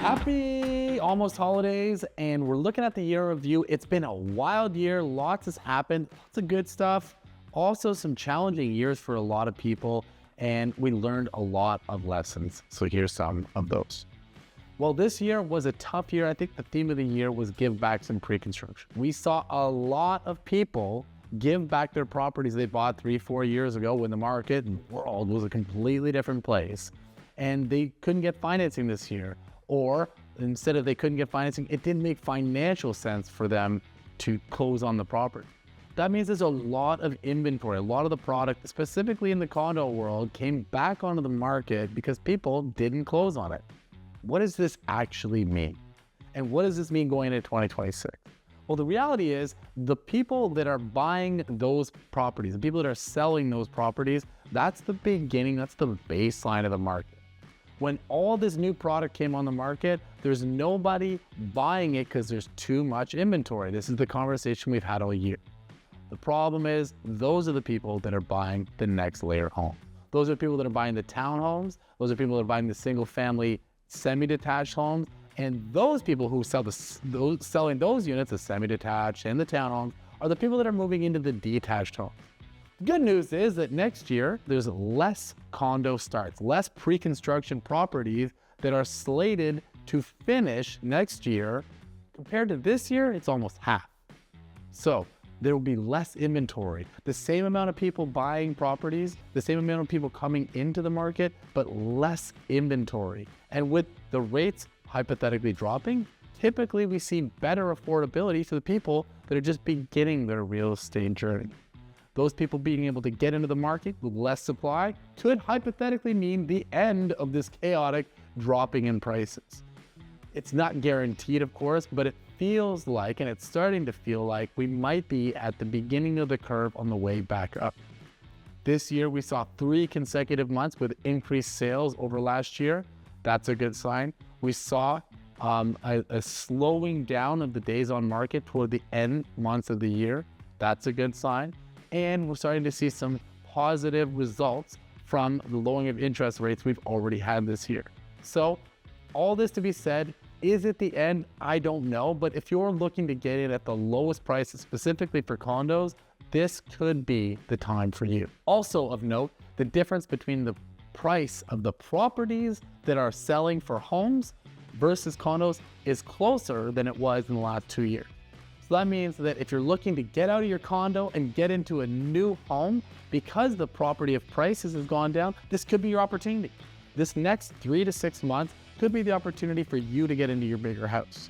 Happy almost holidays, and we're looking at the year review. It's been a wild year, lots has happened, lots of good stuff, also some challenging years for a lot of people, and we learned a lot of lessons. So here's some of those. Well, this year was a tough year. I think the theme of the year was give back some pre-construction. We saw a lot of people give back their properties they bought 3-4 years ago when the market and world was a completely different place, and they couldn't get financing this year. Or instead of they couldn't get financing, it didn't make financial sense for them to close on the property. That means there's a lot of inventory. A lot of the product, specifically in the condo world, came back onto the market because people didn't close on it. What does this actually mean? And what does this mean going into 2026? Well, the reality is the people that are buying those properties, the people that are selling those properties, that's the beginning, that's the baseline of the market. When all this new product came on the market, there's nobody buying it because there's too much inventory. This is the conversation we've had all year. The problem is those are the people that are buying the next layer home. Those are people that are buying the townhomes. Those are people that are buying the single family semi-detached homes. And those people who selling those units, the semi-detached and the townhomes, are the people that are moving into the detached homes. Good news is that next year, there's less condo starts, less pre-construction properties that are slated to finish next year. Compared to this year, it's almost half. So there will be less inventory, the same amount of people buying properties, the same amount of people coming into the market, but less inventory. And with the rates hypothetically dropping, typically we see better affordability for the people that are just beginning their real estate journey. Those people being able to get into the market with less supply could hypothetically mean the end of this chaotic dropping in prices. It's not guaranteed, of course, but it feels like, and it's starting to feel like, we might be at the beginning of the curve on the way back up. This year, we saw 3 consecutive months with increased sales over last year. That's a good sign. We saw a slowing down of the days on market toward the end months of the year. That's a good sign. And we're starting to see some positive results from the lowering of interest rates we've already had this year. So all this to be said, is it the end? I don't know. But if you're looking to get in at the lowest prices, specifically for condos, this could be the time for you. Also of note, the difference between the price of the properties that are selling for homes versus condos is closer than it was in the last 2 years. So that means that if you're looking to get out of your condo and get into a new home, because the property of prices has gone down, this could be your opportunity. This next 3 to 6 months could be the opportunity for you to get into your bigger house.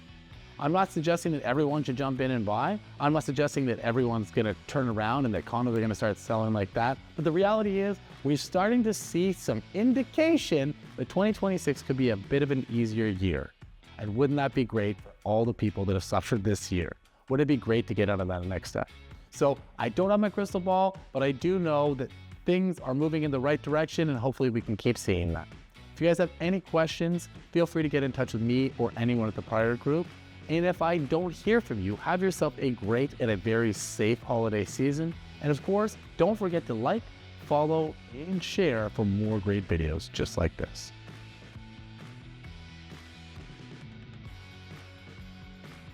I'm not suggesting that everyone should jump in and buy. I'm not suggesting that everyone's gonna turn around and that condos are gonna start selling like that. But the reality is we're starting to see some indication that 2026 could be a bit of an easier year. And wouldn't that be great for all the people that have suffered this year? Would it be great to get out of that next step? So I don't have my crystal ball, but I do know that things are moving in the right direction, and hopefully we can keep seeing that. If you guys have any questions, feel free to get in touch with me or anyone at the Prior Group. And if I don't hear from you, have yourself a great and a very safe holiday season. And of course, don't forget to like, follow, and share for more great videos just like this.